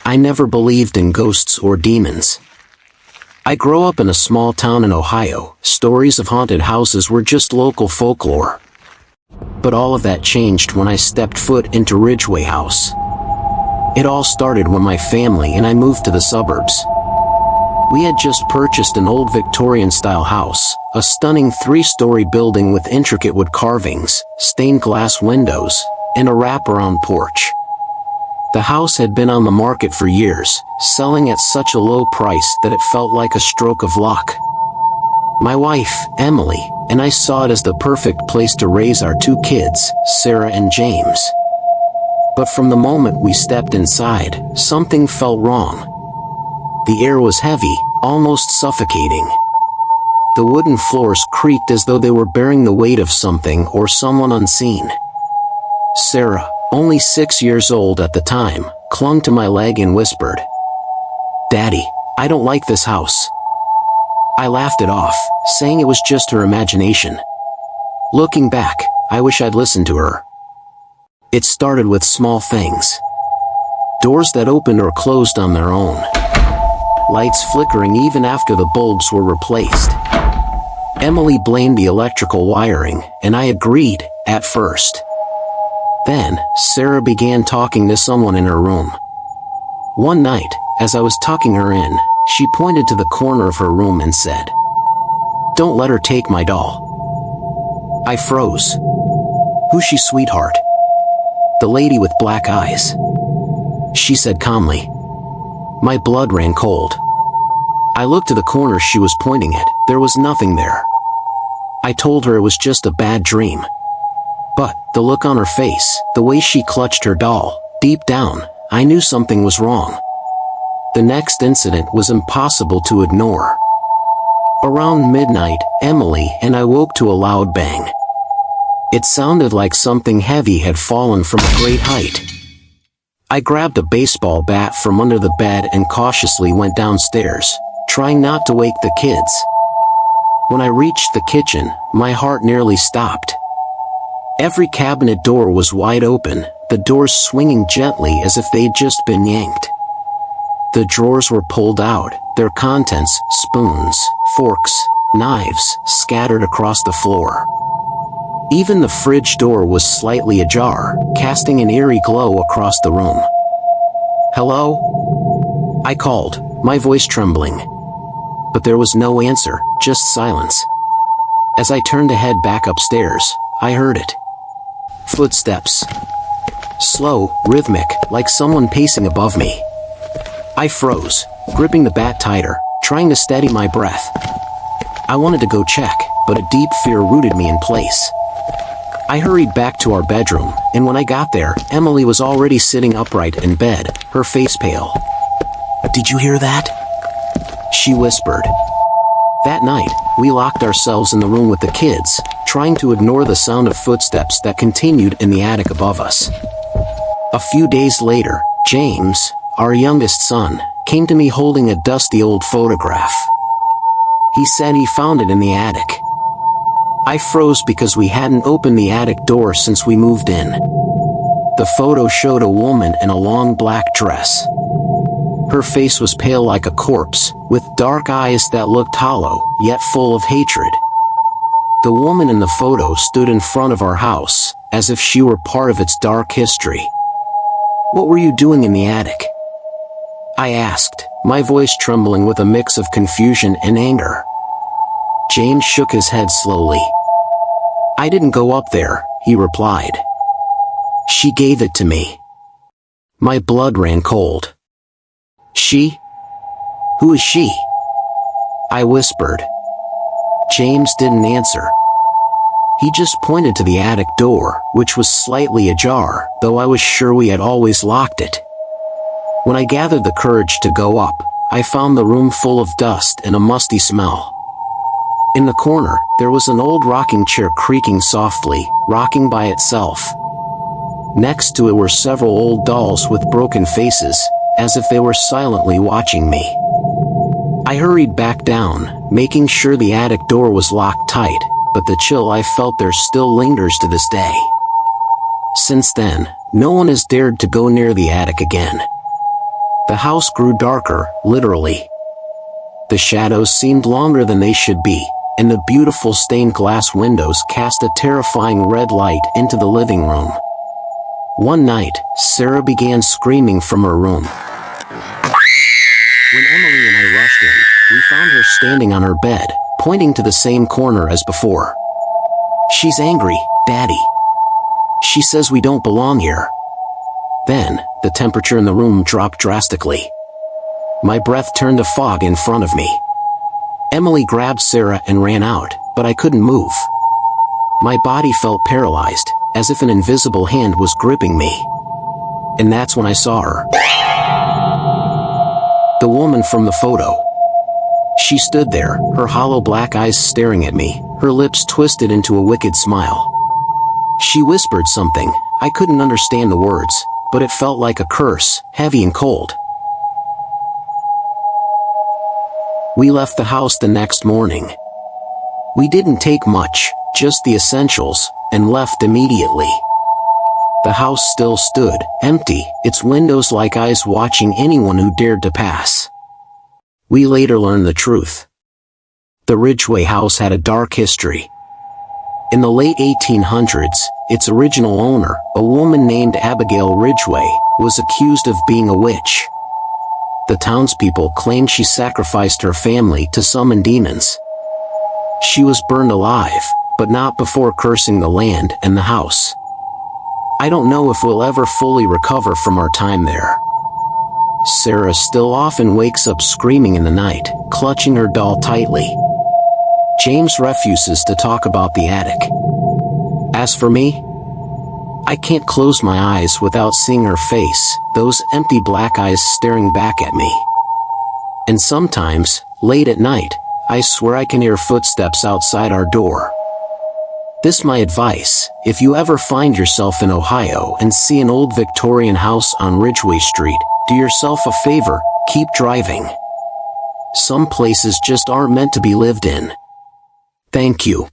I never believed in ghosts or demons. I grew up in a small town in Ohio. Stories of haunted houses were just local folklore. But all of that changed when I stepped foot into Ridgeway House. It all started when my family and I moved to the suburbs. We had just purchased an old Victorian-style house, a stunning 3-story building with intricate wood carvings, stained glass windows, and a wraparound porch. The house had been on the market for years, selling at such a low price that it felt like a stroke of luck. My wife, Emily, and I saw it as the perfect place to raise our 2 kids, Sarah and James. But from the moment we stepped inside, something felt wrong. The air was heavy, almost suffocating. The wooden floors creaked as though they were bearing the weight of something or someone unseen. Sarah, only 6 years old at the time, clung to my leg and whispered, "Daddy, I don't like this house." I laughed it off, saying it was just her imagination. Looking back, I wish I'd listened to her. It started with small things. Doors that opened or closed on their own. Lights flickering even after the bulbs were replaced. Emily blamed the electrical wiring, and I agreed, at first. Then, Sarah began talking to someone in her room. One night, as I was tucking her in, she pointed to the corner of her room and said, "Don't let her take my doll." I froze. "Who's she, sweetheart?" "The lady with black eyes," she said calmly. My blood ran cold. I looked to the corner she was pointing at. There was nothing there. I told her it was just a bad dream. But, the look on her face, the way she clutched her doll, deep down, I knew something was wrong. The next incident was impossible to ignore. Around midnight, Emily and I woke to a loud bang. It sounded like something heavy had fallen from a great height. I grabbed a baseball bat from under the bed and cautiously went downstairs, trying not to wake the kids. When I reached the kitchen, my heart nearly stopped. Every cabinet door was wide open, the doors swinging gently as if they'd just been yanked. The drawers were pulled out, their contents, spoons, forks, knives, scattered across the floor. Even the fridge door was slightly ajar, casting an eerie glow across the room. "Hello?" I called, my voice trembling. But there was no answer, just silence. As I turned to head back upstairs, I heard it. Footsteps. Slow, rhythmic, like someone pacing above me. I froze, gripping the bat tighter, trying to steady my breath. I wanted to go check, but a deep fear rooted me in place. I hurried back to our bedroom, and when I got there, Emily was already sitting upright in bed, her face pale. "Did you hear that?" she whispered. That night, we locked ourselves in the room with the kids, trying to ignore the sound of footsteps that continued in the attic above us. A few days later, James, our youngest son, came to me holding a dusty old photograph. He said he found it in the attic. I froze because we hadn't opened the attic door since we moved in. The photo showed a woman in a long black dress. Her face was pale like a corpse, with dark eyes that looked hollow, yet full of hatred. The woman in the photo stood in front of our house, as if she were part of its dark history. "What were you doing in the attic?" I asked, my voice trembling with a mix of confusion and anger. James shook his head slowly. "I didn't go up there," he replied. "She gave it to me." My blood ran cold. "She? Who is she?" I whispered. James didn't answer. He just pointed to the attic door, which was slightly ajar, though I was sure we had always locked it. When I gathered the courage to go up, I found the room full of dust and a musty smell. In the corner, there was an old rocking chair creaking softly, rocking by itself. Next to it were several old dolls with broken faces, as if they were silently watching me. I hurried back down, making sure the attic door was locked tight, but the chill I felt there still lingers to this day. Since then, no one has dared to go near the attic again. The house grew darker, literally. The shadows seemed longer than they should be, and the beautiful stained glass windows cast a terrifying red light into the living room. One night, Sarah began screaming from her room. When Emily and I rushed in, we found her standing on her bed, pointing to the same corner as before. "She's angry, Daddy. She says we don't belong here." Then, the temperature in the room dropped drastically. My breath turned to fog in front of me. Emily grabbed Sarah and ran out, but I couldn't move. My body felt paralyzed, as if an invisible hand was gripping me. And that's when I saw her. The woman from the photo. She stood there, her hollow black eyes staring at me, her lips twisted into a wicked smile. She whispered something. I couldn't understand the words, but it felt like a curse, heavy and cold. We left the house the next morning. We didn't take much, just the essentials, and left immediately. The house still stood, empty, its windows like eyes watching anyone who dared to pass. We later learned the truth. The Ridgway house had a dark history. In the late 1800s, its original owner, a woman named Abigail Ridgway, was accused of being a witch. The townspeople claimed she sacrificed her family to summon demons. She was burned alive, but not before cursing the land and the house. I don't know if we'll ever fully recover from our time there. Sarah still often wakes up screaming in the night, clutching her doll tightly. James refuses to talk about the attic. As for me, I can't close my eyes without seeing her face, those empty black eyes staring back at me. And sometimes, late at night, I swear I can hear footsteps outside our door. This my advice: if you ever find yourself in Ohio and see an old Victorian house on Ridgway Street, do yourself a favor, keep driving. Some places just aren't meant to be lived in. Thank you.